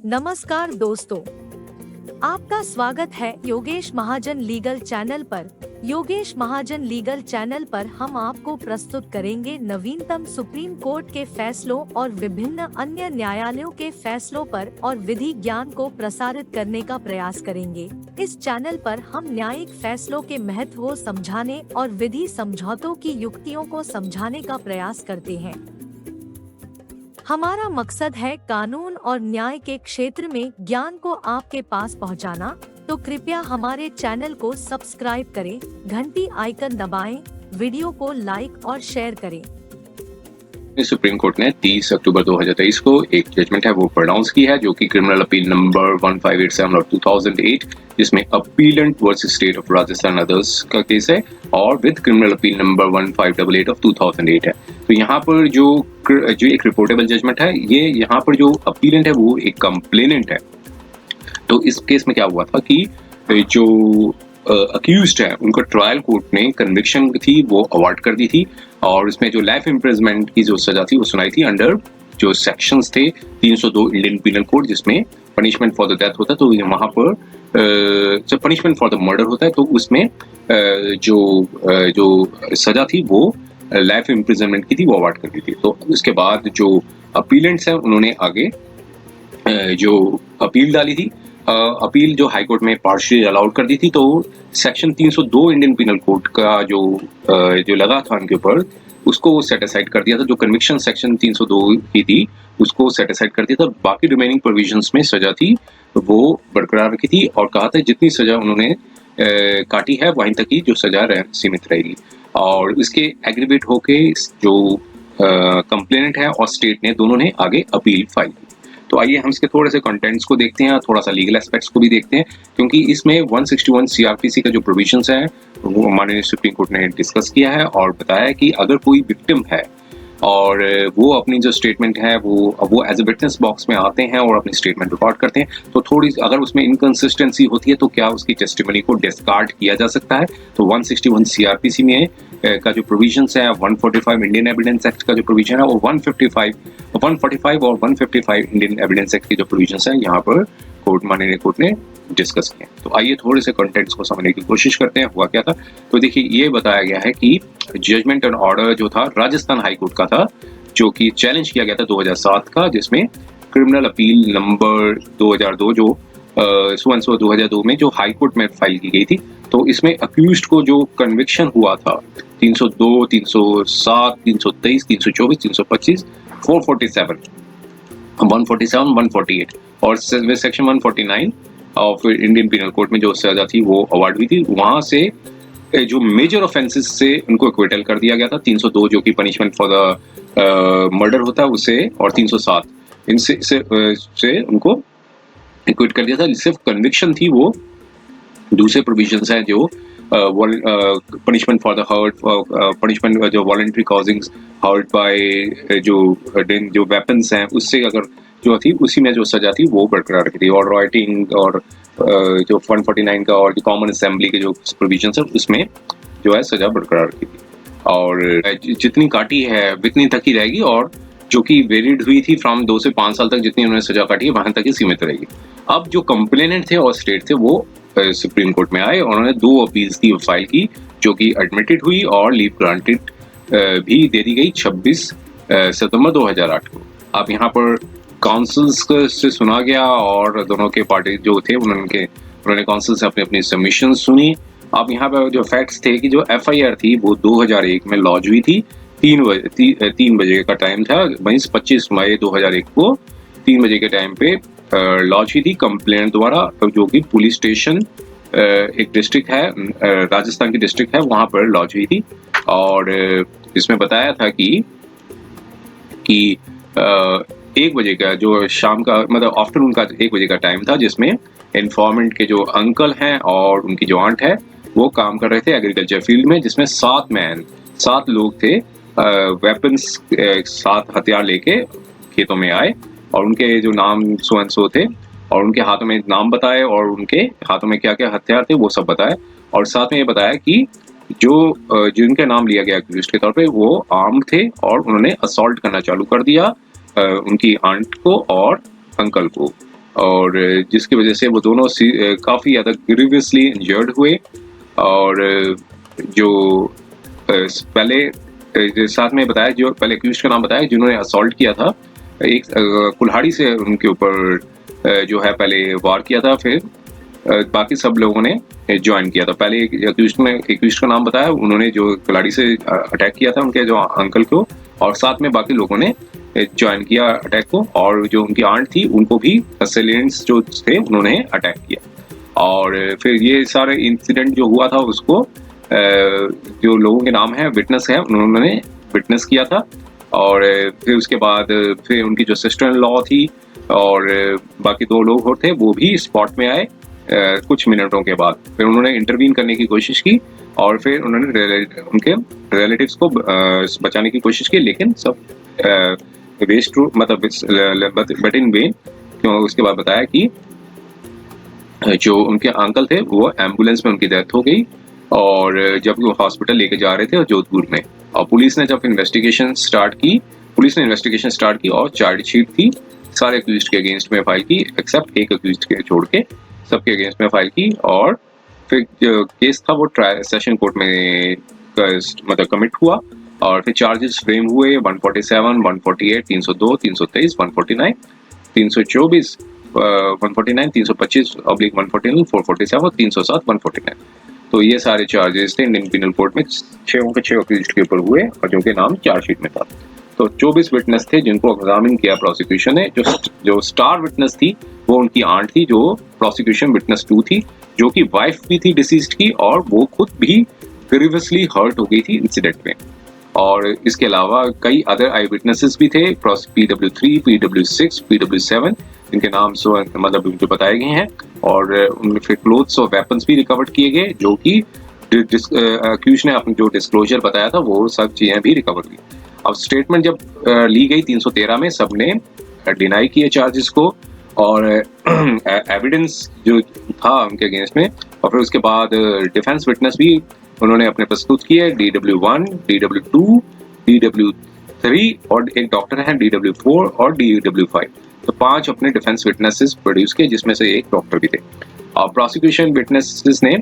नमस्कार दोस्तों, आपका स्वागत है योगेश महाजन लीगल चैनल पर। योगेश महाजन लीगल चैनल पर हम आपको प्रस्तुत करेंगे नवीनतम सुप्रीम कोर्ट के फैसलों और विभिन्न अन्य न्यायालयों के फैसलों पर और विधि ज्ञान को प्रसारित करने का प्रयास करेंगे। इस चैनल पर हम न्यायिक फैसलों के महत्व को समझाने और विधि समझौतों की युक्तियों को समझाने का प्रयास करते हैं। हमारा मकसद है कानून और न्याय के क्षेत्र में ज्ञान को आपके पास पहुंचाना, तो कृपया हमारे चैनल को सब्सक्राइब करें, घंटी आइकन दबाएं, वीडियो को लाइक और शेयर करें। सुप्रीम कोर्ट ने 30 अक्टूबर 2023 को एक जजमेंट है वो प्रोनाउंस की है, जो कि क्रिमिनल अपील नंबर 1587/2008, जिसमें appellate versus state of Rajasthan others का केस है, और विद क्रिमिनल अपील नंबर 1588/2008 है। तो यहाँ पर जो एक रिपोर्टेबल जजमेंट है, ये यहाँ पर जो अपीलेंट है वो एक कंप्लेनेंट है। तो इस केस में क्या हुआ था कि जो अक्यूज्ड है उनको ट्रायल कोर्ट ने कन्विक्शन थी वो अवार्ड कर दी थी, और इसमें जो लाइफ इम्प्रिजमेंट की जो सजा थी वो सुनाई थी अंडर जो सेक्शंस थे 302 इंडियन पीनल कोड, जिसमें पनिशमेंट फॉर द डेथ होता है। तो वहाँ पर जब पनिशमेंट फॉर द मर्डर होता है तो उसमें जो सजा थी वो लाइफ इम्प्रिजनमेंट की थी, वो अवार्ड कर दी थी। तो उसके बाद जो अपीलेंट्स हैं उन्होंने आगे जो अपील डाली थी, अपील जो हाई कोर्ट में पार्शियली अलाउड कर दी थी। तो सेक्शन 302 इंडियन पीनल कोड का जो लगा था उनके ऊपर, उसको सेट असाइड कर दिया था। जो कन्विक्शन सेक्शन 302 की थी उसको सेट असाइड कर दिया था। बाकी रिमेनिंग प्रोविजंस में सजा थी वो बरकरार रखी थी, और कहा था जितनी सजा उन्होंने काटी है वहीं तक ही जो सजा सीमित रहेगी। और इसके एग्रीवेट होके जो कंप्लेनेंट है और स्टेट ने दोनों ने आगे अपील फाइल की। तो आइए हम इसके थोड़े से कंटेंट्स को देखते हैं, थोड़ा सा लीगल एस्पेक्ट्स को भी देखते हैं, क्योंकि इसमें 161 सीआरपीसी का जो प्रोविजंस है वो माननीय सुप्रीम कोर्ट ने डिस्कस किया है और बताया कि अगर कोई विक्टिम है और वो अपनी जो स्टेटमेंट है वो एज ए विटनेस बॉक्स में आते हैं और अपनी स्टेटमेंट रिकॉर्ड करते हैं, तो थोड़ी अगर उसमें इनकंसिस्टेंसी होती है तो क्या उसकी टेस्टिमनी को डिस्कार्ड किया जा सकता है। तो 161 सीआरपीसी में का जो प्रोविजंस है, 145 इंडियन एविडेंस एक्ट का जो प्रोविजन है, और 145 और 155 इंडियन एविडेंस एक्ट के जो प्रोविजंस है यहाँ पर माननीय कोर्ट ने डिस्कस किया। तो आइए थोड़े से कंटेंट्स को समझने की कोशिश करते हैं, हुआ क्या था। तो देखिए, ये बताया गया है कि जजमेंट एंड ऑर्डर जो था राजस्थान हाई कोर्ट का था, जो कि चैलेंज किया गया था 2007 का, जिसमें क्रिमिनल अपील नंबर 2002 जो 2002 में जो हाई कोर्ट में फाइल की गई थी। तो इसमें अक्यूज्ड को जो कन्विक्शन हुआ था 302, 307, 323, 324, 325, 447, 147, 148 और section 149 of Indian penal code में जो सजा थी वो अवार्ड हुई थी। वहां से जो मेजर ऑफेंसेस से उनको एक्विटल कर दिया गया था। 302 जो कि पनिशमेंट फॉर द मर्डर होता है उसे, और 307 इनसे से उनको एक्विट कर दिया था। सिर्फ कन्विक्शन थी वो दूसरे प्रोविजंस हैं जो punishment for the hurt, punishment जो वॉलंटरी कॉजिंग हर्ट बाय जो वेपन्स हैं उससे अगर जो थी उसी में जो सजा थी वो बरकरार रखी थी। और राइटिंग और जो 149 का और कॉमन असेंबली के जो प्रोविजंस है उसमें जो है सजा बरकरार रखी थी, और जितनी काटी है उतनी तक ही रहेगी, और जो कि वेरिड हुई थी फ्रॉम 2 से 5 साल तक जितनी उन्होंने सजा काटी है वहां तक ही सीमित रहेगी। अब जो कंप्लेनेंट थे और स्टेट थे वो सुप्रीम कोर्ट में आए और उन्होंने 2 अपील्स की फाइल की, जो कि एडमिटेड हुई और लीव ग्रांटेड भी दे दी गई 26 सितंबर 2008 को। अब यहाँ पर काउंसिल्स से सुना गया और दोनों के पार्टी जो थे उन्होंने काउंसिल से अपनी सबमिशन सुनी। अब यहाँ पर जो फैक्ट्स थे कि जो एफआईआर थी वो 2001 में लॉन्च हुई थी, 3 बजे का टाइम था, वहीं 25 मई 2001 को 3 बजे के टाइम पे लॉन्च हुई थी कंप्लेंट द्वारा, जो कि पुलिस स्टेशन एक डिस्ट्रिक्ट है, राजस्थान की डिस्ट्रिक्ट है, वहां पर लॉन्च हुई थी। और इसमें बताया था कि 1 बजे का जो शाम का मतलब आफ्टरनून का 1 बजे का टाइम था, जिसमें इन्फॉर्मेंट के जो अंकल हैं और उनकी जो आंट है वो काम कर रहे थे एग्रीकल्चर फील्ड में, जिसमें 7 लोग थे, वेपन्स 7 हथियार लेके खेतों में आए, और उनके जो नाम सो एंड सो थे और उनके हाथों में नाम बताए और उनके हाथों में क्या क्या हथियार थे वो सब बताए, और साथ में ये बताया कि जिनके नाम लिया गया एक्यूज्ड के तौर पे वो आर्म थे और उन्होंने असॉल्ट करना चालू कर दिया उनकी आंट को और अंकल को। और जिसकी वजह से वो दोनों काफ़ी ज़्यादा ग्रीवियसली इंजर्ड हुए। और जो पहले जो साथ में बताया, जो पहले एक्यूज्ड का नाम बताया जिन्होंने असॉल्ट किया था, एक कुल्हाड़ी से उनके ऊपर जो है पहले वार किया था, फिर बाकी सब लोगों ने ज्वाइन किया था। पहले एक्यूज्ड का नाम बताया, उन्होंने जो कुल्हाड़ी से अटैक किया था उनके जो अंकल को, और साथ में बाकी लोगों ने ज्वाइन किया अटैक को, और जो उनकी आंट थी उनको भी असेलिएंट्स जो थे उन्होंने अटैक किया। और फिर ये सारे इंसिडेंट जो हुआ था उसको जो लोगों के नाम है विटनेस है उन्होंने विटनेस किया था। और फिर उसके बाद फिर उनकी जो सिस्टर इन लॉ थी और बाकी 2 लोग और थे वो भी स्पॉट में आए कुछ मिनटों के बाद। फिर उन्होंने इंटरवीन करने की कोशिश की और फिर उन्होंने उनके रिलेटिव्स को बचाने की कोशिश की, लेकिन सब वेस्ट मतलब बट इन वेन। क्यों उसके बाद बताया कि जो उनके अंकल थे वो एम्बुलेंस में उनकी डेथ हो गई, और जब वो हॉस्पिटल लेके जा रहे थे जोधपुर में। और पुलिस ने जब इन्वेस्टिगेशन स्टार्ट की और चार्जशीट थी सारे अक्यूज्ड के अगेंस्ट में फाइल की, एक्सेप्ट एक अक्यूज्ड के छोड़ के सबके अगेंस्ट में फाइल की। और फिर जो केस था वो सेशन कोर्ट में मतलब कमिट हुआ, और फिर चार्जेस फ्रेम हुए 147, 148, 302, 323, 149, 324, 149, 325 ऑब्लिक 149, 447 और 307, 149। तो ये सारे चार्जेस थे इंडियन पिनल कोड में 6 के 6 अक्यूज्ड के ऊपर हुए, और जो कि नाम चार्जशीट में था। तो 24 विटनेस थे जिनको एग्जामिन किया प्रोसिक्यूशन ने। जो स्टार विटनेस थी वो उनकी आंट थी, जो प्रोसिक्यूशन विटनेस 2 थी, जो कि वाइफ भी थी डिसीज्ड की, और वो खुद भी ग्रीवियसली हर्ट हो गई थी इंसिडेंट में। और इसके अलावा कई अदर आई विटनेसेस भी थे, PW3, PW6, PW7, जिनके नाम मतलब जो बताए गए हैं। और उनमें फिर क्लोथ्स और वेपन्स भी रिकवर किए गए, जो कि अक्यूज ने अपनी जो डिस्क्लोजर बताया था वो सब चीजें भी रिकवर हुई। अब स्टेटमेंट जब ली गई 313 में, सबने डिनाई किए चार्जेस को और एविडेंस जो था उनके अगेंस्ट में। और फिर उसके बाद डिफेंस विटनेस भी उन्होंने अपने प्रस्तुत किए, DW1, DW2, DW3 और एक डॉक्टर हैं DW4 और DW5। तो 5 अपने डिफेंस विटनेसेस प्रोड्यूस किए, जिसमें से एक डॉक्टर भी थे। और प्रोसिक्यूशन विटनेसेस ने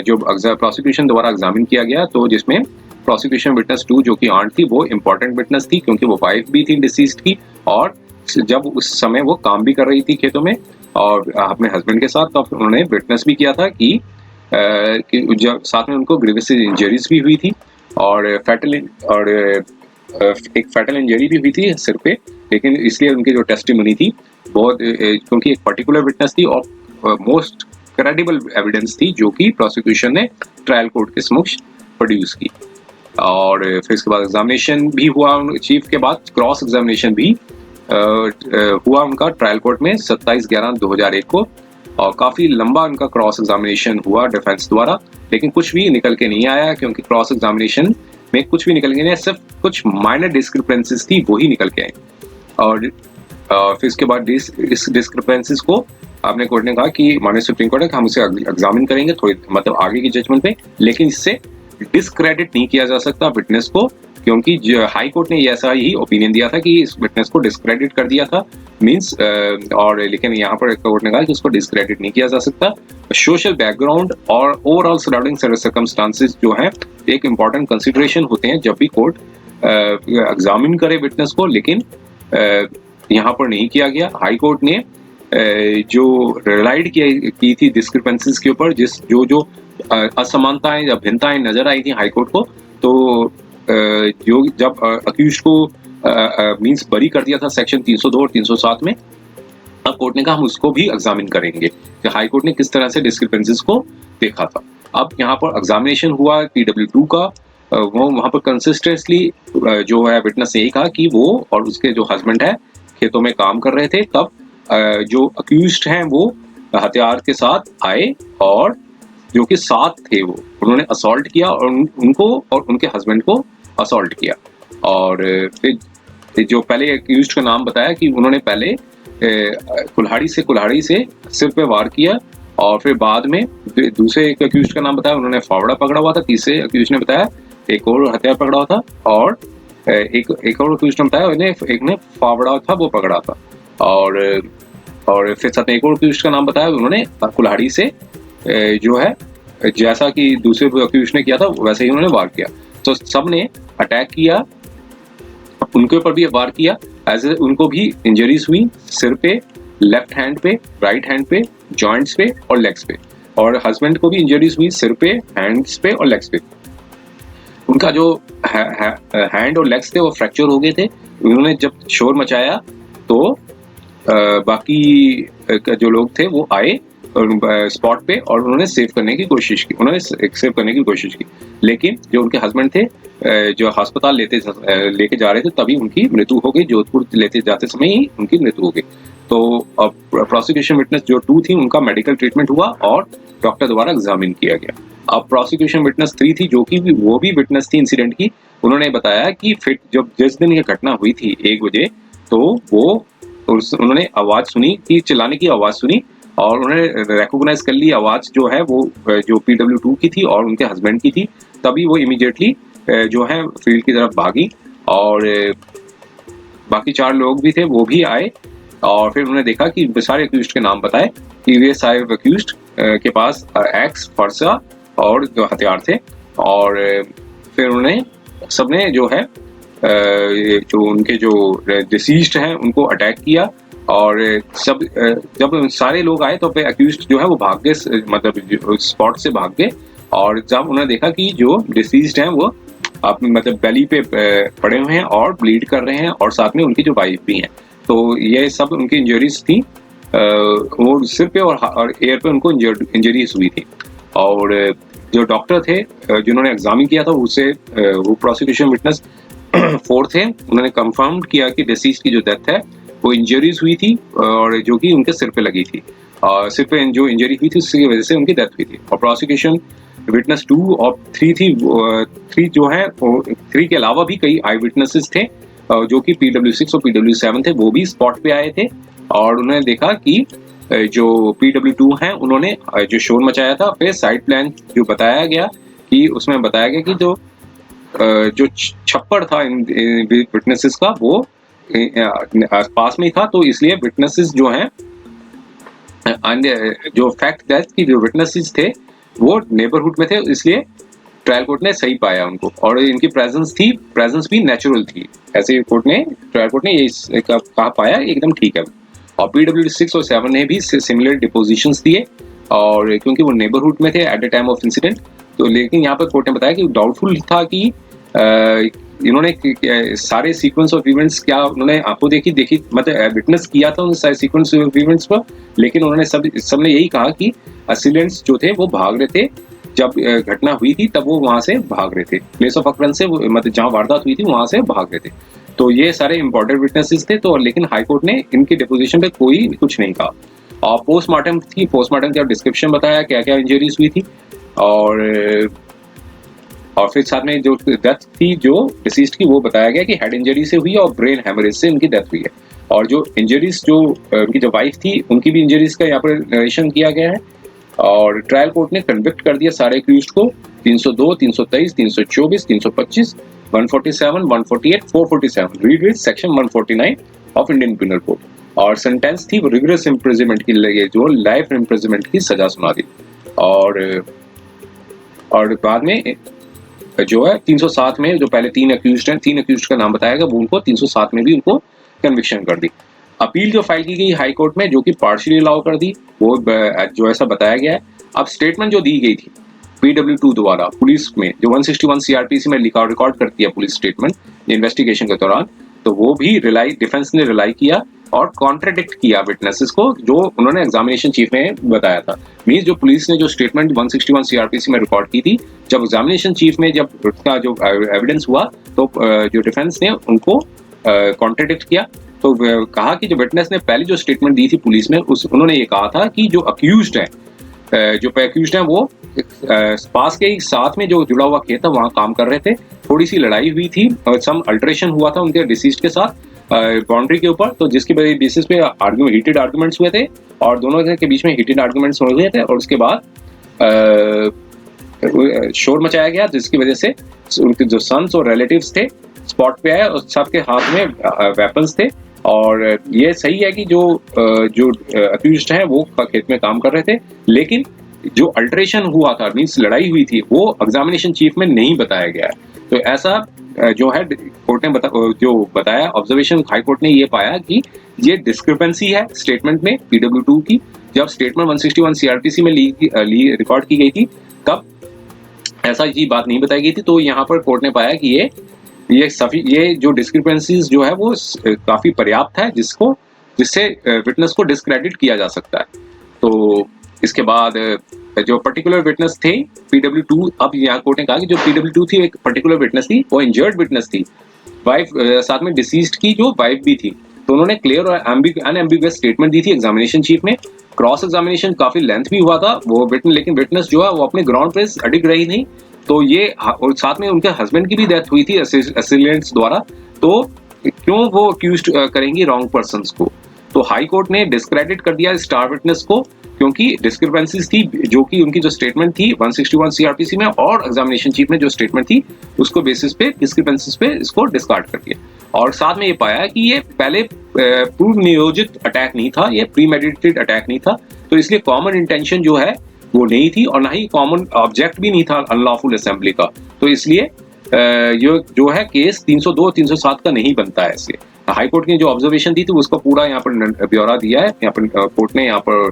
जो प्रोसिक्यूशन द्वारा एग्जामिन किया गया, तो जिसमें प्रोसिक्यूशन विटनेस 2 जो कि आंट थी वो इम्पोर्टेंट विटनेस थी, क्योंकि वो वाइफ भी थी डिसीज्ड की, और जब उस समय वो काम भी कर रही थी खेतों में और अपने हस्बैंड के साथ, तो उन्होंने विटनेस भी किया था कि जब साथ में उनको ग्रीवियस इंजरीज भी हुई थी, और एक फैटल इंजरी भी हुई थी सिर पे। लेकिन इसलिए उनकी जो टेस्टिमनी थी बहुत, क्योंकि एक पर्टिकुलर विटनेस थी और मोस्ट क्रेडिबल एविडेंस थी, जो कि प्रोसिक्यूशन ने ट्रायल कोर्ट के समक्ष प्रोड्यूस की। और फिर इसके बाद एग्जामिनेशन भी हुआ चीफ के बाद, क्रॉस एग्जामिनेशन भी हुआ उनका ट्रायल कोर्ट में 27/11/2001 को। और काफी लंबा उनका क्रॉस एग्जामिनेशन हुआ डिफेंस द्वारा, लेकिन कुछ भी निकल के नहीं आया, क्योंकि क्रॉस एग्जामिनेशन में कुछ भी निकल के नहीं, सिर्फ कुछ माइनर डिस्क्रिपेंसीज थी वो ही निकल के आई। और फिर इसके बाद इस डिस्क्रिपेंसीज को आपने कोर्ट ने कहा कि माननीय सुप्रीम कोर्ट है कि हम उसे एग्जामिन करेंगे थोड़ी मतलब आगे की जजमेंट पे, लेकिन इससे डिस्क्रेडिट नहीं किया जा सकता विटनेस को, क्योंकि हाई कोर्ट ने ऐसा ही ओपिनियन दिया था कि इस विटनेस को डिस्क्रेडिट कर दिया था मींस। और लेकिन यहाँ पर कोर्ट ने कहा कि उसको डिस्क्रेडिट नहीं किया जा सकता। सोशल बैकग्राउंड और ओवरऑल सराउंडिंग सर्कमस्टांसेस जो हैं एक इम्पॉर्टेंट कंसिडरेशन होते हैं जब भी कोर्ट एग्जामिन करे विटनेस को, लेकिन यहाँ पर नहीं किया गया। हाई कोर्ट ने जो रिलाइड की थी डिस्क्रिपेंसीज के ऊपर, जो असमानताएं या भिन्नताएं नजर आई थी हाई कोर्ट को, तो जो जब अक्यूज को मींस बरी कर दिया था सेक्शन 302 और 307 में, अब कोर्ट ने कहा हम उसको भी एग्जामिन करेंगे कि हाई कोर्ट ने किस तरह से डिस्क्रिपेंसीज को देखा था। अब यहाँ पर एग्जामिनेशन हुआ PW2 का, वो वहाँ पर कंसिस्टेंटली जो है विटनेस ने यही कहा कि वो और उसके जो हस्बैंड है खेतों में काम कर रहे थे, तब जो अक्यूज्ड हैं वो हथियार के साथ आए और जो कि साथ थे वो उन्होंने असॉल्ट किया और उनको और उनके हस्बैंड को असॉल्ट किया। और फिर जो पहले अक्यूज्ड का नाम बताया कि उन्होंने पहले कुल्हाड़ी से सिर पे वार किया, और फिर बाद में दूसरे एक अक्यूज्ड का नाम बताया, उन्होंने फावड़ा पकड़ा हुआ था। तीसरे अक्यूज्ड ने बताया एक और हथियार पकड़ा हुआ था, और एक और अक्यूज्ड ने बताया एक ने फावड़ा था वो पकड़ा था। और और फिर साथ में एक और अक्यूज्ड का नाम बताया उन्होंने, कुल्हाड़ी से जो है जैसा कि दूसरे अक्यूज्ड ने किया था वैसे ही उन्होंने वार किया। तो सब ने अटैक किया, उनके ऊपर भी वार किया। ऐसे उनको भी इंजरीज हुई, सिर पे, लेफ्ट हैंड पे, राइट हैंड पे, जॉइंट्स पे और लेग्स पे। और हस्बैंड को भी इंजरीज हुई सिर पे, हैंड्स पे और लेग्स पे। उनका जो हैंड और लेग्स थे वो फ्रैक्चर हो गए थे। उन्होंने जब शोर मचाया तो बाकी जो लोग थे वो आए स्पॉट पे और उन्होंने सेव करने की कोशिश की, लेकिन जो उनके हस्बैंड थे जो अस्पताल लेके जा रहे थे तभी उनकी मृत्यु हो गई। जोधपुर लेते जाते समय ही उनकी मृत्यु हो गई। तो अब प्रोसिक्यूशन विटनेस जो 2 थी उनका मेडिकल ट्रीटमेंट हुआ और डॉक्टर द्वारा एग्जामिन किया गया। अब प्रोसिक्यूशन विटनेस 3 थी जो कि वो भी विटनेस थी इंसिडेंट की। उन्होंने बताया कि फिर जब जिस दिन ये घटना हुई थी 1 बजे, तो उन्होंने आवाज सुनी कि चिल्लाने की आवाज सुनी और उन्होंने रिकॉग्नाइज कर ली आवाज जो है वो जो PW2 की थी और उनके हस्बैंड की थी। तभी वो इमीडिएटली जो है फील्ड की तरफ भागी और बाकी 4 लोग भी थे वो भी आए और फिर उन्होंने देखा कि सारे अक्यूज्ड के नाम बताए कि वे सारे अक्यूज्ड के पास एक्स, फरसा और जो हथियार थे। और फिर उन्होंने सबने जो है जो उनके जो डिसीज्ड हैं उनको अटैक किया और सब जब सारे लोग आए तो फिर अक्यूज्ड जो है वो भाग गए, मतलब स्पॉट से भाग गए। और जब उन्होंने देखा कि जो डिसीज्ड हैं वो मतलब बेली पे पड़े हुए हैं और ब्लीड कर रहे हैं और साथ में उनकी जो वाइफ भी हैं, तो ये सब उनकी इंजरीज थी। वो सिर पे और एयर पे उनको इंजरीज हुई थी। और जो डॉक्टर थे जिन्होंने एग्जामिन किया था उससे वो प्रोसिक्यूशन विटनेस 4 थे, उन्होंने कंफर्म किया कि डिसीज्ड की जो डेथ है वो इंजरीज हुई थी और जो कि उनके सिर पे लगी थी। सिर पे जो इंजरी हुई थी उसकी वजह से उनकी डेथ हुई थी। और प्रोसिक्यूशन विटनेस 2 और 3 थी। 3 जो है 3 के अलावा भी कई आई विटनेसेस थे जो कि PW6 और PW7 थे, वो भी स्पॉट पे आए थे और उन्होंने देखा कि जो PW2 हैं उन्होंने जो शोर मचाया था। फिर साइड प्लान जो बताया गया कि उसमें बताया गया कि जो छप्पर था इन विटनेसेस का वो पास में ही था, तो इसलिए विटनेसेस जो हैं जो फैक्ट दैट कि जो विटनेसेस थे वो नेबरहुड में थे, इसलिए ट्रायल कोर्ट ने सही पाया उनको और इनकी प्रेजेंस भी नेचुरल थी। ऐसे ट्रायल कोर्ट ने ये कहा पाया एकदम ठीक है। और PW6 और 7 ने भी सिमिलर डिपोजिशंस दिए और क्योंकि वो नेबरहुड में थे at the time of incident, तो लेकिन यहाँ पर कोर्ट ने बताया कि डाउटफुल था कि इन्होंने सारे सीक्वेंस ऑफ इवेंट्स क्या उन्होंने आंखों देखी मतलब विटनेस किया था उन सारे सीक्वेंस ऑफ इवेंट्स पर, लेकिन उन्होंने सबने यही कहा कि असिलेंट्स जो थे वो भाग रहे थे। जब घटना हुई थी तब वो वहां से भाग रहे थे, प्लेस ऑफ अकरेंस से मतलब जहां वारदात हुई थी वहां से भाग रहे थे। तो ये सारे इंपॉर्टेंट विटनेसेस थे। तो लेकिन हाई कोर्ट ने इनकी डिपोजिशन पे कोई कुछ नहीं कहा। और पोस्टमार्टम का डिस्क्रिप्शन बताया क्या क्या इंजरीज हुई थी और फिर साथ में जो डेथ थी जो डिसीज्ड की वो बताया गया कि हेड इंजरी से हुई और ब्रेन हेमरेज से इनकी डेथ हुई है। और जो इंजरीज जो उनकी जो वाइफ थी उनकी भी इंजरीज का यहाँ पर नरेशन किया गया है। और ट्रायल कोर्ट ने कन्विक्ट कर दिया सारे अक्यूज्ड को 302, 323, 324, 325, 147, 148, 447 read with section 149 of Indian penal code. और सेंटेंस थी रिगरस इम्प्रिजनमेंट की लगे जो लाइफ इम्प्रिजनमेंट की सजा सुना दी। और बाद में जो है 307 में जो पहले 3 अक्यूज्ड का नाम बताया गया वो उनको 307 में भी उनको कन्विक्शन कर दी। अपील जो फाइल की गई हाई कोर्ट में जो कि पार्शियली अलाउ कर दी वो जो ऐसा बताया गया है। अब स्टेटमेंट जो दी गई थी PW2 द्वारा पुलिस में जो 161 CRPC में रिकॉर्ड करती है पुलिस स्टेटमेंट इन्वेस्टिगेशन के दौरान, तो वो भी डिफेंस ने रिलाई किया और कॉन्ट्राडिक्ट किया विटनेसेस को जो उन्होंने एग्जामिनेशन चीफ में बताया था। मींस जो पुलिस ने जो स्टेटमेंट 161 CRPC में रिकॉर्ड की थी, जब एग्जामिनेशन चीफ में जब उसका जो एविडेंस हुआ तो जो डिफेंस ने उनको कॉन्ट्राडिक्ट किया। तो कहा कि जो विटनेस ने पहले जो स्टेटमेंट दी थी पुलिस में उन्होंने ये कहा था कि जो अक्यूज्ड हैं वो पास के साथ में जो जुड़ा हुआ खेत था वहां काम कर रहे थे। थोड़ी सी लड़ाई हुई थी और सम अल्टरेशन हुआ था उनके डिसीज्ड के साथ बाउंड्री के ऊपर, तो जिसकी बेसिस पे हीटेड आर्गुमेंट्स हुए थे और दोनों के बीच में हीटेड आर्गुमेंट्स हुए थे और उसके बाद शोर मचाया गया जिसकी वजह से उनके जो सन्स और रिलेटिव्स थे स्पॉट पे आए और सबके हाथ में वेपन्स थे और ये सही है कि जो अक्यूज्ड हैं वो खेत में काम कर रहे थे, लेकिन जो अल्टरेशन हुआ था, मीन्स लड़ाई हुई थी, वो एग्जामिनेशन चीफ में नहीं बताया गया है। तो ऐसा जो है कोर्ट ने जो बताया, ऑब्जर्वेशन हाई कोर्ट ने ये पाया कि ये डिस्क्रिपेंसी है स्टेटमेंट में PW2 की। जब स्टेटमेंट 161 CRPC में रिकॉर्ड की गई थी तब ऐसा ये बात नहीं बताई गई थी। तो यहाँ पर कोर्ट ने पाया कि ये जो डिस्क्रिपेंसीज जो है वो काफी पर्याप्त है, जिससे विटनेस को डिस्क्रेडिट किया जा सकता है। तो इसके बाद जो पर्टिकुलर विटनेस थे PW2, अब यहाँ कोर्ट ने कहा कि जो PW2 थी एक पर्टिकुलर विटनेस थी, वो इंजर्ड विटनेस थी, वाइफ साथ में डिसीज्ड की जो वाइफ भी थी। तो उन्होंने क्लियर और अनएम्बिगुअस स्टेटमेंट दी थी एग्जामिनेशन चीफ में। क्रॉस एग्जामिनेशन काफी लेंथ भी हुआ था वो लेकिन विटनेस जो है वो अपने ग्राउंड पे अडिग रही नहीं। तो ये और साथ में उनके हस्बैंड की भी डेथ हुई थी असिलेंट्स द्वारा। तो क्यों वो अक्यूज्ड करेंगी रॉन्ग पर्संस को? तो हाई कोर्ट ने डिस्क्रेडिट कर दिया स्टार विटनेस को, क्योंकि डिस्क्रिपेंसीज थी जो कि उनकी जो स्टेटमेंट थी 161 CRPC में और एग्जामिनेशन चीफ में जो स्टेटमेंट थी उसको बेसिस पे डिस्क्रिपेंसीज पे इसको डिस्कार्ड कर दिया। और साथ में ये पाया कि ये पहले पूर्व नियोजित अटैक नहीं था, ये प्रीमेडिटेटेड अटैक नहीं था। तो इसलिए कॉमन इंटेंशन जो है वो नहीं थी और ना ही कॉमन ऑब्जेक्ट भी नहीं था अनलॉफुल असेंबली का। तो इसलिए ये जो है केस 302 307 का नहीं बनता है। इसलिए हाई कोर्ट की जो ऑब्जर्वेशन थी उसका पूरा यहाँ पर ब्यौरा दिया है, यहाँ पर कोर्ट ने यहाँ पर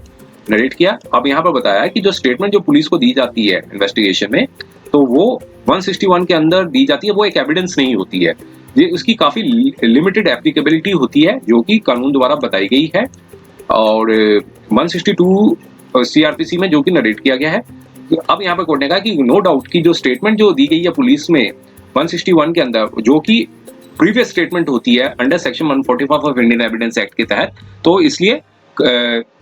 नरेट किया। अब यहाँ पर बताया कि जो स्टेटमेंट जो पुलिस को दी जाती है इन्वेस्टिगेशन में, तो वो 161 के अंदर दी जाती है, वो एक एविडेंस नहीं होती है। ये उसकी काफी लिमिटेड एप्लीकेबिलिटी होती है जो कि कानून द्वारा बताई गई है। और 162 CRPC में जो कि नरेट किया गया है। अब यहाँ पर कोर्ट ने कहा कि नो डाउट की जो स्टेटमेंट जो दी गई है पुलिस में 161 के अंदर, जो कि प्रीवियस स्टेटमेंट होती है under section 145 of Indian evidence act के तहत, तो इसलिए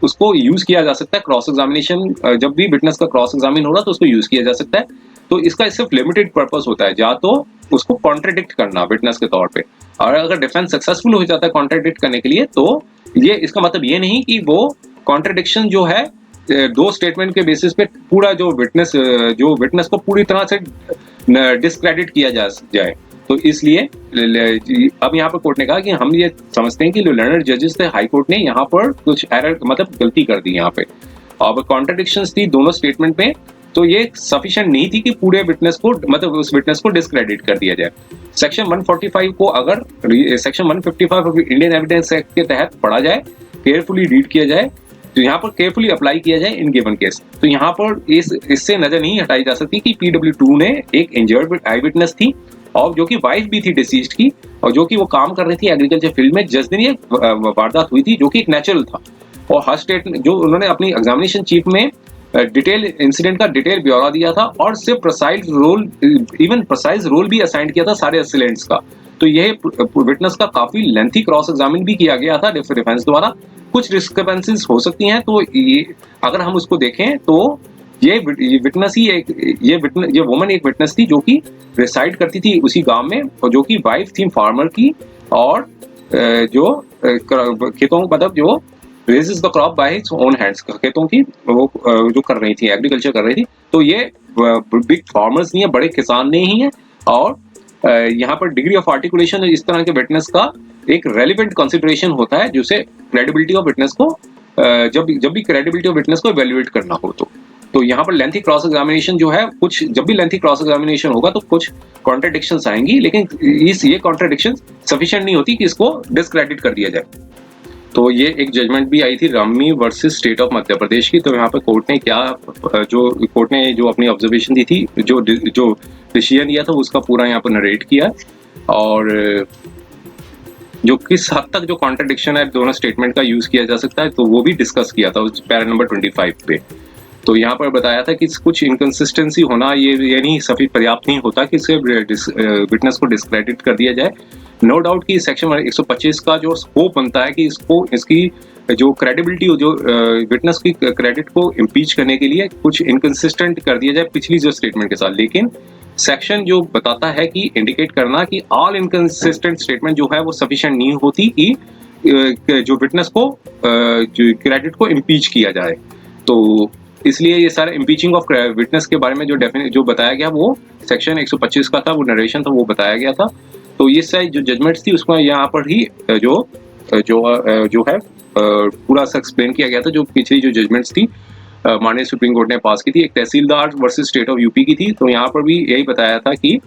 उसको यूज किया जा सकता है क्रॉस एग्जामिनेशन। जब भी विटनेस का क्रॉस एग्जामिन हो रहा है तो उसको यूज किया जा सकता है। तो इसका सिर्फ लिमिटेड पर्पस होता है, या तो उसको कॉन्ट्रडिक्ट करना विटनेस के तौर पे, और अगर डिफेंस सक्सेसफुल हो जाता है कॉन्ट्रडिक्ट करने के लिए, तो ये इसका मतलब ये नहीं कि वो कॉन्ट्रडिक्शन जो है दो स्टेटमेंट के बेसिस पे पूरा जो विटनेस को पूरी तरह से डिस्क्रेडिट किया जाए। तो इसलिए अब यहाँ पर कोर्ट ने कहा कि हम ये समझते हैं कि जो लर्नर जजेस थे हाई कोर्ट ने यहाँ पर कुछ एरर मतलब गलती कर दी यहाँ पे। अब कॉन्ट्रडिक्शंस थी दोनों स्टेटमेंट में, तो ये सफिशिएंट नहीं थी कि पूरे विटनेस को मतलब उस विटनेस को डिस्क्रेडिट कर दिया जाए। सेक्शन 145 को अगर section 155 of Indian evidence act के तहत पढ़ा जाए, केयरफुली रीड किया जाए, तो यहाँ पर केयरफुली अप्लाई किया जाए इन गिवन केस, तो यहाँ पर इससे नजर नहीं हटाई जा सकती कि PW2 ने एक इंजर्ड आई विटनेस थी और जो कि वाइफ भी थी डिसीज्ड की, और जो कि वो काम कर रही थी एग्रीकल्चर फील्ड में। जिस दिन ये वारदात हुई थी जो कि एक नेचुरल था, और हर स्टेट जो उन्होंने अपनी एग्जामिनेशन चीफ में डिटेल इंसिडेंट का डिटेल ब्यौरा दिया था और सिर्फ प्रिसाइज रोल भी असाइन किया था सारे असिलेंट्स का। तो यह विटनेस का काफी लेंथी क्रॉस एग्जामिन भी किया गया था डिफेंस द्वारा। कुछ डिस्क्रिपेंसीज हो सकती हैं, तो ये अगर हम उसको देखें तो ये विटनेस ही ये वुमन एक विटनेस थी जो कि रिसाइड करती थी उसी गांव में, और जो कि वाइफ थी फार्मर की, और जो खेतों मतलब जो raises the crop by his own hands, खेतों की वो जो कर रही थी, एग्रीकल्चर कर रही थी। तो ये बिग फार्मर्स नहीं है, बड़े किसान नहीं है। और यहाँ पर डिग्री ऑफ आर्टिकुलेशन इस तरह के विटनेस का एक रेलिवेंट कंसिडरेशन होता है, जिसे क्रेडिबिलिटी ऑफ विटनेस को जब भी क्रेडिबिलिटी ऑफ विटनेस को इवैल्यूएट करना हो तो यहाँ पर लेंथी क्रॉस एग्जामिनेशन जो है, कुछ जब भी लेंथी क्रॉस एग्जामिनेशन होगा तो कुछ कॉन्ट्रडिक्शंस आएंगी, लेकिन ये कॉन्ट्रडिक्शन सफिशिएंट नहीं होती कि इसको डिस्क्रेडिट कर दिया जाए। तो ये एक जजमेंट भी आई थी Rami versus state of Madhya Pradesh की। तो यहाँ पर कोर्ट ने जो अपनी ऑब्जर्वेशन दी थी, जो डिसीजन दिया था उसका पूरा यहाँ पर नरेट किया, और जो किस हद तक जो कॉन्ट्रडिक्शन है दोनों स्टेटमेंट का यूज किया जा सकता है, तो वो भी डिस्कस किया था उस पैरा नंबर 25 पे। तो यहाँ पर बताया था कि कुछ इनकंसिस्टेंसी होना ये नहीं सफिशिएंट पर्याप्त नहीं होता कि इसे विटनेस को डिस्क्रेडिट कर दिया जाए। नो डाउट कि सेक्शन 125 का जो स्कोप बनता है कि इसकी जो क्रेडिबिलिटी जो विटनेस की क्रेडिट को इम्पीच करने के लिए कुछ इनकंसिस्टेंट कर दिया जाए पिछली जो स्टेटमेंट के साथ, लेकिन सेक्शन जो बताता है कि इंडिकेट करना कि ऑल इनकंसिस्टेंट स्टेटमेंट जो है वो सफिशिएंट नहीं होती कि जो विटनेस को क्रेडिट को इम्पीच किया जाए। तो इसलिए ये सारा इम्पीचिंग ऑफ विटनेस के बारे में जो बताया गया वो सेक्शन 125 का था, वो नरेशन था, वो बताया गया था। तो ये सारी जो जजमेंट्स थी उसको यहाँ पर ही जो जो है पूरा सा एक्सप्लेन किया गया था। जो पिछली जो जजमेंट्स थी माननीय सुप्रीम कोर्ट ने पास की थी, एक तहसीलदार वर्सेस स्टेट ऑफ यूपी की थी, तो यहाँ पर भी यही बताया था कि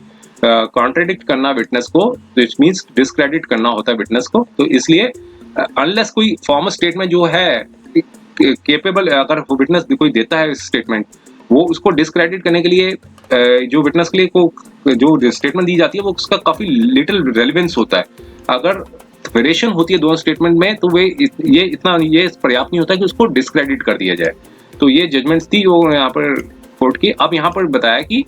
कॉन्ट्रडिक्ट करना विटनेस को, विच मींस डिस्क्रेडिट करना होता है विटनेस को। तो इसलिए अनलेस कोई फॉर्मल स्टेटमेंट जो है केपेबल, अगर विटनेस कोई देता है स्टेटमेंट, वो उसको डिस्क्रेडिट करने के लिए जो विटनेस के लिए को जो स्टेटमेंट दी जाती है वो उसका काफी लिटिल रेलेवेंस होता है। अगर वेरिएशन होती है दोनों स्टेटमेंट में तो ये इतना पर्याप्त नहीं होता कि उसको डिस्क्रेडिट कर दिया जाए। तो ये जजमेंट्स थी जो यहाँ पर कोर्ट की। अब यहाँ पर बताया कि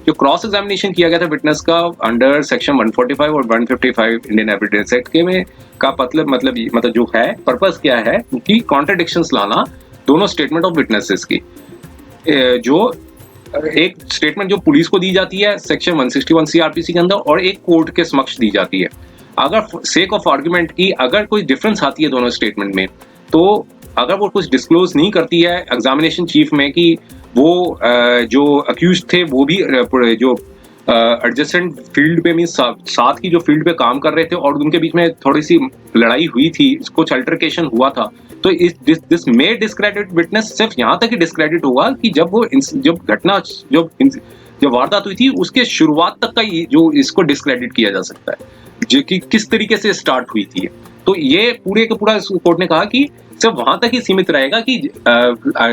जो क्रॉस एग्जामिनेशन किया गया था विटनेस का अंडर सेक्शन 145 और 155 इंडियन एविडेंस एक्ट के में का मतलब जो है पर्पस क्या है कि कॉन्ट्रडिक्शंस लाना दोनों स्टेटमेंट ऑफ विटनेसेस की। जो एक स्टेटमेंट जो पुलिस को दी जाती है सेक्शन 161 सीआरपीसी के अंदर और एक कोर्ट के समक्ष दी जाती है। अगर सेक ऑफ आर्गुमेंट की अगर कोई डिफरेंस आती है दोनों स्टेटमेंट में, तो अगर वो कुछ डिस्क्लोज नहीं करती है एग्जामिनेशन चीफ में कि वो जो अक्यूज थे वो भी जो एडजेसेंट फील्ड पे मीन साथ की जो फील्ड पे काम कर रहे थे और उनके बीच में थोड़ी सी लड़ाई हुई थी, कुछ अल्टरकेशन हुआ था, तो दिस मे डिस्क्रेडिट विटनेस सिर्फ यहाँ तक ही डिस्क्रेडिट होगा कि जब घटना जब वारदात हुई थी उसके शुरुआत तक का जो इसको डिस्क्रेडिट किया जा सकता है, जो कि किस तरीके से स्टार्ट हुई थी। तो ये पूरे का पूरा कोर्ट ने कहा कि सिर्फ वहां तक ही सीमित रहेगा कि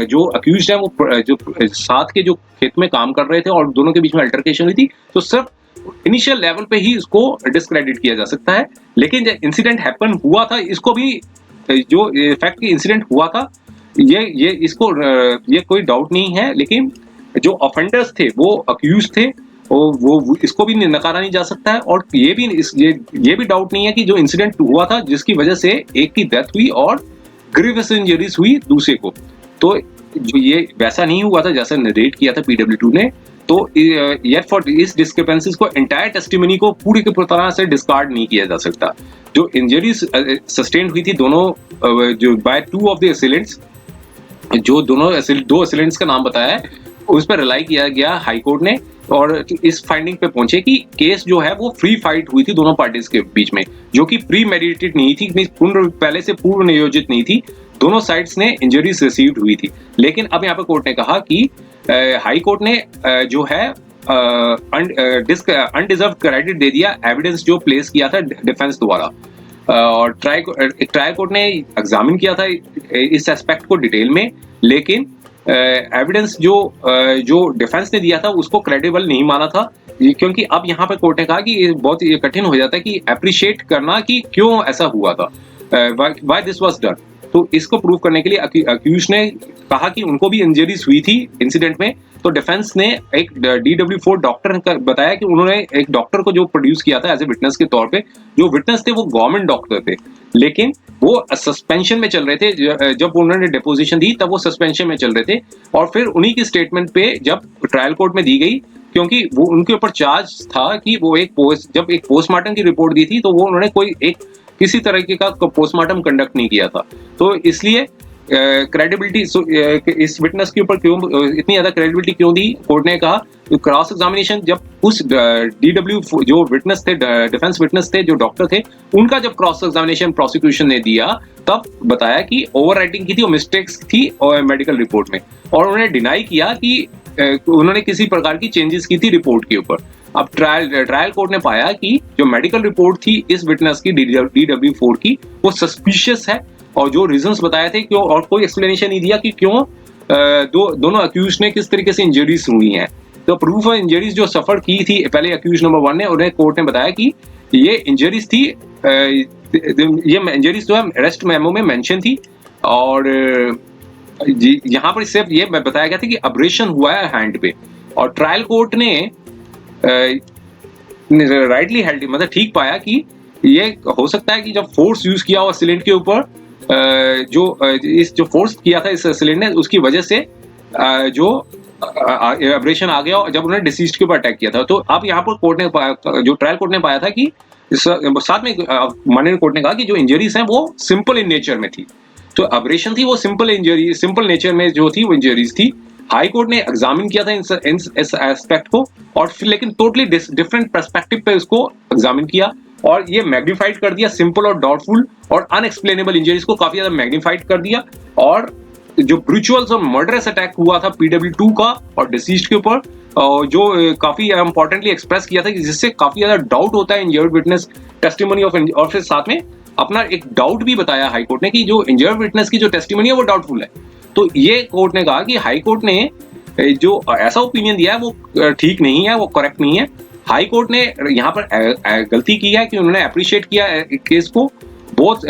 जो अक्यूज्ड है वो जो साथ के जो खेत में काम कर रहे थे और दोनों के बीच में अल्टरकेशन हुई थी, तो सिर्फ इनिशियल लेवल पे ही इसको डिस्क्रेडिट किया जा सकता है। लेकिन जो इंसिडेंट हैपन हुआ था इसको भी, जो फैक्ट की इंसिडेंट हुआ था ये कोई डाउट नहीं है, लेकिन जो ऑफेंडर्स थे वो अक्यूज थे, वो इसको भी नकारा नहीं जा सकता है। और ये भी डाउट नहीं है कि जो इंसिडेंट हुआ था जिसकी वजह से एक की डेथ हुई और ग्रीवियस इंजरीज हुई दूसरे को, तो जो ये वैसा नहीं हुआ था जैसा नरेट किया था पीडब्ल्यू2 ने। तो येट फॉर इस डिस्क्रिपेंसीज को एंटायर टेस्टिमनी को पूरी की पूरी तरह से डिस्कार्ड नहीं किया जा सकता। जो इंजरीज सस्टेन हुई थी दोनों जो बाय टू ऑफ द असिलेंट्स, जो दो असिलेंट्स का नाम बताया है, उस पर रिलाई किया गया हाई कोर्ट ने और इस फाइंडिंग पे पहुंचे कि केस जो है वो फ्री फाइट हुई थी दोनों पार्टीज के बीच में, जो कि प्री मेडिटेटेड नहीं थी, पहले से पूर्व नियोजित नहीं थी। दोनों साइड्स ने इंजरीज रिसीव्ड हुई थी। लेकिन अब यहाँ पे कोर्ट ने कहा कि हाई कोर्ट ने जो है अनडिजर्व क्रेडिट दे दिया एविडेंस जो प्लेस किया था डिफेंस द्वारा, और ट्रायल कोर्ट ने एग्जामिन किया था इस एस्पेक्ट को डिटेल में, लेकिन एविडेंस जो डिफेंस ने दिया था उसको क्रेडिबल नहीं माना था, क्योंकि अब यहाँ पे कोर्ट ने कहा कि बहुत कठिन हो जाता है कि अप्रिशिएट करना कि क्यों ऐसा हुआ था, व्हाई दिस वाज डन। तो इसको प्रूव करने के लिए अक्यूज ने कहा कि उनको भी इंजरीज हुई थी इंसिडेंट में, तो डिफेंस ने एक DW4 डॉक्टर का बताया कि उन्होंने एक डॉक्टर को जो प्रोड्यूस किया था एज ए विटनेस के तौर पे, जो विटनेस थे वो गवर्नमेंट डॉक्टर थे, लेकिन वो सस्पेंशन में चल रहे थे। जब उन्होंने डिपोजिशन दी तब वो सस्पेंशन में चल रहे थे, और फिर उन्हीं की स्टेटमेंट पे जब ट्रायल कोर्ट में दी गई, क्योंकि वो उनके ऊपर चार्ज था कि वो जब एक पोस्टमार्टम की रिपोर्ट दी थी तो वो उन्होंने किसी तरीके का पोस्टमार्टम कंडक्ट नहीं किया था, तो इसलिए क्रेडिबिलिटी इस विटनेस के ऊपर क्यों इतनी ज्यादा क्रेडिबिलिटी क्यों दी। कोर्ट ने कहा क्रॉस एग्जामिनेशन जब उस DW जो विटनेस थे, डिफेंस विटनेस थे, जो डॉक्टर थे, उनका जब क्रॉस एग्जामिनेशन प्रोसिक्यूशन ने दिया तब बताया कि ओवर राइटिंग की थी और मिस्टेक्स थी और मेडिकल रिपोर्ट में, और उन्होंने डिनाई किया कि उन्होंने किसी प्रकार की चेंजेस की थी रिपोर्ट के ऊपर। अब ट्रायल कोर्ट ने पाया कि जो मेडिकल रिपोर्ट थी इस विटनेस की DW4 की वो सस्पिशियस है, और जो रीजंस बताए थे क्यों, और कोई एक्सप्लेनेशन नहीं दिया कि क्यों दोनों अक्यूज ने किस तरीके से इंजरीज हुई हैं। तो प्रूफ ऑफ इंजरीज जो सफर की थी पहले अक्यूज नंबर 1 ने, उन्हें कोर्ट ने बताया कि ये इंजरीज थी, ये इंजरीज जो है अरेस्ट मेमो में मेंशन थी, और यहाँ पर सिर्फ ये बताया गया था कि अब्रेशन हुआ है हैंड पे, और ट्रायल कोर्ट ने राइटली हेल्ड, मतलब ठीक पाया कि ये हो सकता है कि जब फोर्स यूज किया हुआ सिलेंडर के ऊपर, जो फोर्स किया था इस सिलेंडर ने, उसकी वजह से जो एब्रेशन आ गया जब उन्होंने डिसीज्ड के ऊपर अटैक किया था। तो अब यहाँ पर कोर्ट ने, जो ट्रायल कोर्ट ने पाया था कि साथ में माननीय कोर्ट ने कहा कि जो इंजरीज हैं वो सिंपल इन नेचर में थी, तो एब्रेशन थी वो सिंपल नेचर में जो थी वो इंजरीज थी। हाई कोर्ट ने एग्जामिन किया था इस एस्पेक्ट को, और फिर लेकिन टोटली डिफरेंट पर्सपेक्टिव पे उसको एग्जामिन किया। और ये मैग्नीफाइड कर दिया सिंपल और डाउटफुल और अनएक्सप्लेनेबल इंजरीज को काफी ज्यादा मैग्नीफाइड कर दिया। और जो ब्रूचुअल्स और मर्डरस अटैक हुआ था PW2 का और डिसीज्ड के ऊपर, जो काफी इंपॉर्टेंटली एक्सप्रेस किया था, जिससे काफी ज्यादा डाउट होता है इंजर्ड विटनेस टेस्टिमनी ऑफ, और फिर साथ में अपना एक डाउट भी बताया हाई कोर्ट ने कि जो इंजर्ड विटनेस की जो टेस्टिमनी है वो डाउटफुल है। तो ये कोर्ट ने कहा कि हाई कोर्ट ने जो ऐसा ओपिनियन दिया है वो ठीक नहीं है, वो करेक्ट नहीं है। हाई कोर्ट ने यहाँ पर गलती की है कि उन्होंने अप्रिशिएट किया केस को, बहुत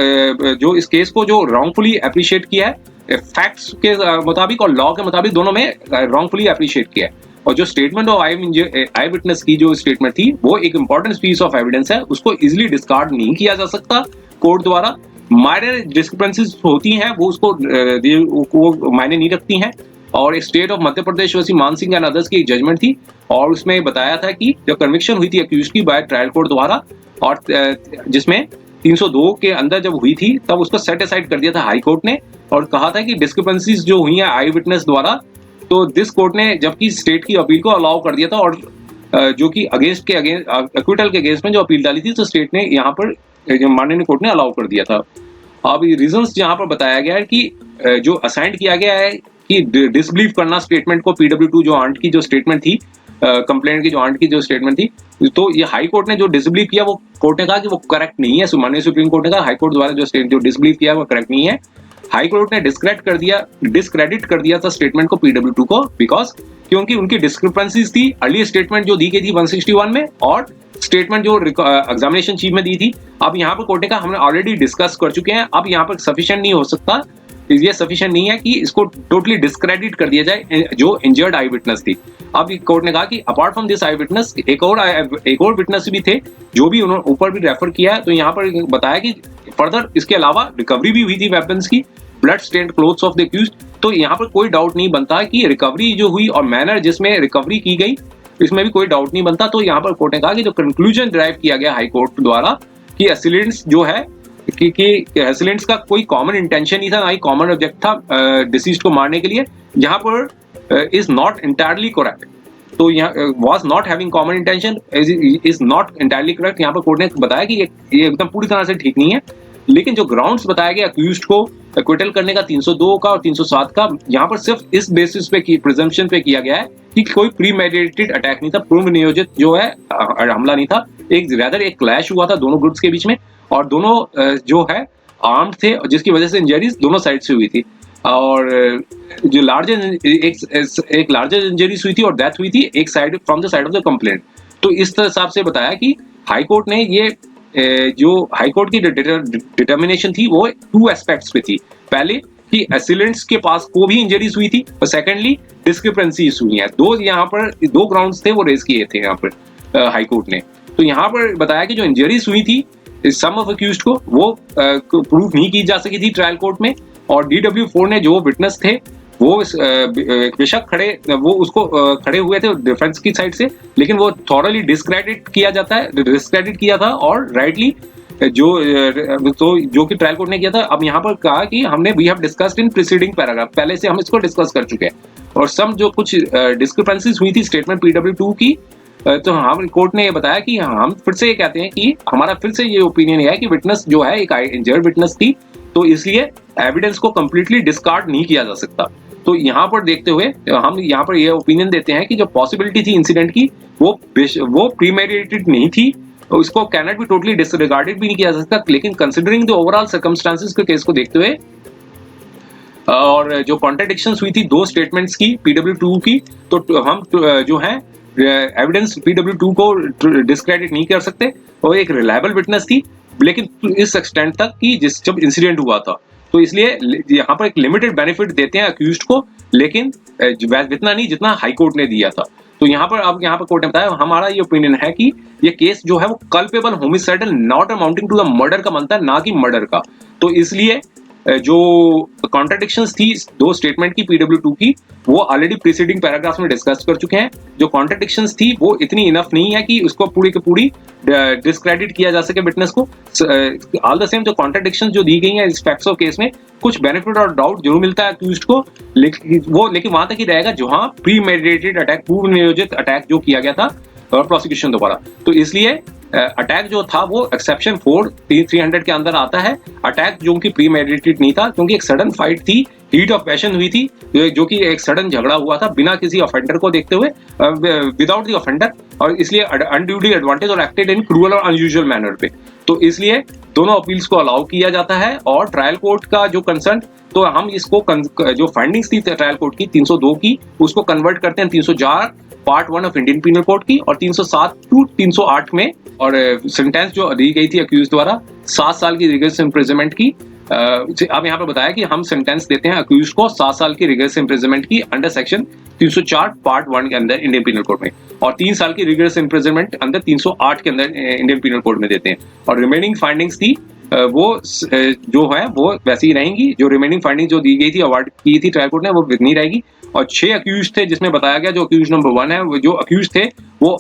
जो इस केस को जो रॉन्गफुली अप्रिशिएट किया है फैक्ट्स के मुताबिक और लॉ के मुताबिक, दोनों में रॉन्गफुली अप्रिशिएट किया है। और जो स्टेटमेंट ऑफ आई विटनेस की जो स्टेटमेंट थी वो एक इंपॉर्टेंट पीस ऑफ एविडेंस है, उसको इजिली डिस्कार्ड नहीं किया जा सकता कोर्ट द्वारा। माइनर डिस्क्रिपेंसीज होती हैं वो उसको वो मायने नहीं रखती हैं। और एक स्टेट ऑफ मध्य प्रदेश वैसी मान सिंह एंड अदर्स की एक जजमेंट थी और उसमें बताया था कि जब कन्विक्शन हुई थी अक्यूज की बाय ट्रायल कोर्ट द्वारा, और जिसमें 302 के अंदर जब हुई थी तब उसको सेट असाइड कर दिया था हाई कोर्ट ने और कहा था कि डिस्क्रिपेंसीज जो हुई हैं आई विटनेस द्वारा, तो दिस कोर्ट ने जबकि स्टेट की अपील को अलाउ कर दिया था और जो कि अगेंस्ट एक्विटल के अगेंस्ट में जो अपील डाली थी, तो स्टेट ने यहाँ पर माननीय कोर्ट ने अलाउ कर दिया था। अब रीजंस जहाँ पर बताया गया है कि जो असाइन किया गया है कि डिसबिलीव करना स्टेटमेंट को, PW2 जो आंट की जो स्टेटमेंट थी, कंप्लेंट की जो आंट की जो स्टेटमेंट थी, तो ये हाई कोर्ट ने जो डिसबिलीव किया वो कोर्ट ने कहा कि वो करेक्ट नहीं है। माननीय सुप्रीम कोर्ट ने कहा हाई कोर्ट द्वारा जो डिसबिलीव किया वो करेक्ट नहीं है। हाई कोर्ट ने डिस्क्रेडिट कर दिया था स्टेटमेंट को PW2 को, बिकॉज क्योंकि उनकी डिस्क्रिपेंसीज थी अर्ली स्टेटमेंट जो दी गई थी 161 में और स्टेटमेंट जो एग्जामिनेशन चीफ में दी थी। अब यहाँ पर कोर्ट ने कहा हमने ऑलरेडी डिस्कस कर चुके हैं, अब यहाँ पर सफिशिएंट नहीं हो सकता, ये सफिशिएंट नहीं है कि इसको टोटली डिस्क्रेडिट कर दिया जाए जो इंजर्ड आई विटनेस थी। अब कोर्ट ने कहा कि apart from this I witness एक और विटनेस भी थे जो भी उन्होंने ऊपर भी रेफर किया है। तो यहाँ पर बताया कि फर्दर इसके अलावा रिकवरी भी हुई थी वेपन्स की, blood stained clothes of the accused. तो यहाँ पर कोई डाउट नहीं बनता कि रिकवरी जो हुई और मैनर जिसमें रिकवरी की गई इसमें भी कोई डाउट नहीं बनता। तो यहाँ पर कोर्ट ने कहा कि जो कंक्लूजन ड्राइव किया गया हाई कोर्ट द्वारा कि एसिलेंट्स जो है कि एसिलेंट्स का कोई कॉमन इंटेंशन नहीं था, ना ही कॉमन ऑब्जेक्ट था डिसीज्ड को मारने के लिए, यहाँ पर इज नॉट इंटायरली करेक्ट। तो यहाँ was not having common intention is not entirely correct. यहाँ पर कोर्ट ने बताया कि ये एकदम पूरी तरह से ठीक नहीं है। लेकिन जो ग्राउंड्स बताया गया अक्यूज्ड को एक्विटल करने का 302 का और 307 का, यहाँ पर सिर्फ इस बेसिस पे की प्रिजम्पशन पे किया गया है कि कोई प्रीमेडिटेटेड अटैक नहीं था, पूर्व नियोजित जो है हमला नहीं था। एक क्लैश हुआ था दोनों ग्रुप्स के बीच में और दोनों जो है आर्म्ड थे, जिसकी वजह से इंजरीज दोनों साइड से हुई थी। और जो एक लार्जर इंजरीज हुई थी और डेथ हुई थी एक side from the side of the complaint. तो इस हिसाब से बताया कि हाई कोर्ट ने ये जो हाई कोर्ट की डिटर्मिनेशन थी वो 2 एस्पेक्ट्स पे थी। पहले कि एसिलेंट्स के पास को भी इंजरीज हुई थी और सेकेंडली डिस्क्रिपेंसीज हुई हैं। यहाँ पर 2 ग्राउंड्स थे वो रेज किए थे यहाँ पर हाई कोर्ट ने। तो यहाँ पर बताया कि जो इंजरीज हुई थी सम ऑफ अक्यूज्ड को वो प्रूव नहीं की जा सकी थी ट्रायल कोर्ट में, और DW4 ने जो विटनेस थे वो बेशक खड़े हुए थे डिफेंस की साइड से, लेकिन वो थॉरली डिस्क्रेडिट किया था और राइटली जो कि ट्रायल कोर्ट ने किया था। अब यहाँ पर कहा कि we have discussed in preceding paragraph, पहले से हम इसको डिस्कस कर चुके हैं। और सम जो कुछ डिस्क्रिपेंसीज हुई थी स्टेटमेंट PW2 की, तो हम कोर्ट ने ये बताया कि हम फिर से ये कहते हैं कि हमारा फिर से ये ओपिनियन है कि विटनेस जो है एक इंजर्ड विटनेस थी, तो इसलिए एविडेंस को कंप्लीटली डिस्कार्ड नहीं किया जा सकता। तो यहाँ पर देखते हुए हम यहाँ पर ये ओपिनियन देते हैं कि जो पॉसिबिलिटी थी इंसिडेंट की वो प्रीमेडिटेटेड नहीं थी, उसको कैनट भी टोटली डिसरिगार्डेड भी नहीं किया जा सकता। लेकिन कंसिडरिंग द ओवरऑल सर्कमस्टांसेस के केस को देखते हुए और जो कॉन्ट्राडिक्शंस हुई थी 2 स्टेटमेंट्स की PW2 की, तो हम जो है एविडेंस PW2 को डिस्क्रेडिट नहीं कर सकते। और एक रिलायबल विटनेस थी, लेकिन इस एक्सटेंट तक कि जब इंसिडेंट हुआ था, तो इसलिए यहाँ पर एक लिमिटेड बेनिफिट देते हैं अक्यूज्ड को, लेकिन इतना नहीं जितना हाई कोर्ट ने दिया था। तो यहाँ पर कोर्ट ने बताया हमारा ये ओपिनियन है कि ये केस जो है वो culpable homicidal not amounting to the murder का बनता है, ना कि मर्डर का। तो इसलिए जो कॉन्ट्राडिक्शंस थी 2 स्टेटमेंट की PW2 की, वो ऑलरेडी प्रीसीडिंग पैराग्राफ में डिस्कस कर चुके हैं। जो कॉन्ट्राडिक्शंस थी वो इतनी इनफ नहीं है कि उसको पूरी की पूरी डिस्क्रेडिट किया जा सके विटनेस को। ऑल द सेम जो कॉन्ट्राडिक्शंस जो दी गई हैं इस फैक्ट्स ऑफ केस में कुछ बेनिफिट और डाउट जरूर मिलता है अक्यूज्ड को, लेकिन वहां तक ही रहेगा जहां प्रीमेडिटेटेड अटैक, पूर्व नियोजित अटैक जो किया गया था और प्रोसिक्यूशन द्वारा। तो इसलिए अटैक जो था वो एक्सेप्शन 4 300 के अंदर आता है। अटैक जो कि प्रीमेडिटेटेड नहीं था, क्योंकि एक सडन फाइट थी, हीट ऑफ पैशन हुई थी, जो कि एक सडन झगड़ा हुआ था बिना किसी ऑफेंडर को देखते हुए, विदाउट द ऑफेंडर, और इसलिए अनड्यूली एडवांटेज और एक्टेड इन क्रूअल और अनयूजुअल मैनर पे। तो इसलिए दोनों अपील्स को अलाउ किया जाता है। और ट्रायल कोर्ट का जो कंसर्न, तो हम इसको जो फाइंडिंग्स थी ट्रायल कोर्ट की 302 की, उसको कन्वर्ट करते हैं 304 part 1 of Indian penal code की, और 307 टू 308 में। और सेंटेंस जो दी गई थी अक्यूज द्वारा 7 साल की रिगरस इम्प्रिजनमेंट की। अब यहाँ पर बताया कि हम सेंटेंस देते हैं अक्यूज को 7 साल की रिगरस इम्प्रिजनमेंट की अंडर सेक्शन 304 पार्ट 1 के अंदर इंडियन पीनल कोड में, और 3 साल की रिगरस इम्प्रिजनमेंट अंदर 308 के अंदर इंडियन पीनल कोड में देते हैं। और रिमेनिंग फाइंडिंग्स थी वो जो है वो वैसी ही रहेंगी। जो रिमेनिंग फाइंडिंग जो दी गई थी, अवार्ड की थी ट्रायल कोर्ट ने, वो नहीं रहेगी। और 6 अक्यूज थे जिसमें बताया गया, जो अक्यूज नंबर 1 है, वो जो अक्यूज थे वो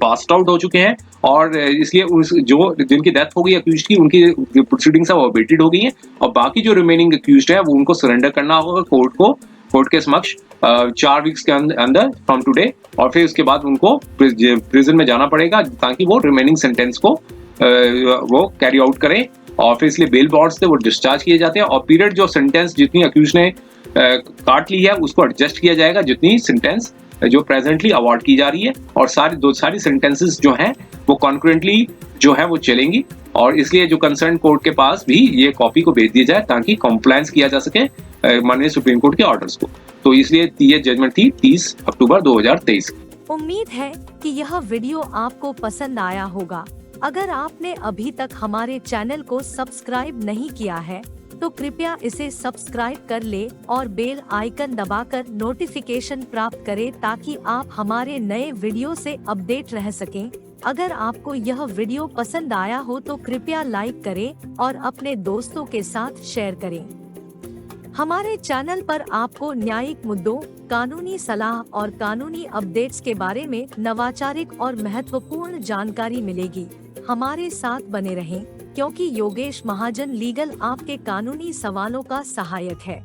पास्ड आउट हो चुके हैं, और इसलिए जो जिनकी डेथ हो गई अक्यूज की, उनकी प्रोसीडिंग्स है वो अबेटेड हो गई हैं। और बाकी जो रिमेनिंग अक्यूज है वो उनको सरेंडर करना होगा कोर्ट के समक्ष 4 वीक्स के अंदर फ्रॉम टुडे, और फिर उसके बाद उनको प्रिजन में जाना पड़ेगा ताकि वो रिमेनिंग सेंटेंस को वो कैरी आउट करें। और फिर इसलिए बेल बॉन्ड्स थे वो डिस्चार्ज किए जाते हैं, और पीरियड जो सेंटेंस जितनी अक्यूज ने काट ली है उसको एडजस्ट किया जाएगा जितनी सेंटेंस जो प्रेजेंटली अवार्ड की जा रही है। और सारी सेंटेंसेस जो हैं वो कॉन्करेंटली जो है वो चलेंगी, और इसलिए जो कंसर्न कोर्ट के पास भी ये कॉपी को भेज दिया जाए ताकि कंप्लायंस किया जा सके माननीय सुप्रीम कोर्ट के ऑर्डर्स को। तो इसलिए ये जजमेंट थी 30 अक्टूबर 2023। उम्मीद है कि यह वीडियो आपको पसंद आया होगा। अगर आपने अभी तक हमारे चैनल को सब्सक्राइब नहीं किया है तो कृपया इसे सब्सक्राइब कर ले और बेल आइकन दबाकर नोटिफिकेशन प्राप्त करें ताकि आप हमारे नए वीडियो से अपडेट रह सकें। अगर आपको यह वीडियो पसंद आया हो तो कृपया लाइक करें और अपने दोस्तों के साथ शेयर करें। हमारे चैनल पर आपको न्यायिक मुद्दों, कानूनी सलाह और कानूनी अपडेट्स के बारे में नवाचारिक और महत्वपूर्ण जानकारी मिलेगी। हमारे साथ बने रहें, क्योंकि योगेश महाजन लीगल आपके कानूनी सवालों का सहायक है।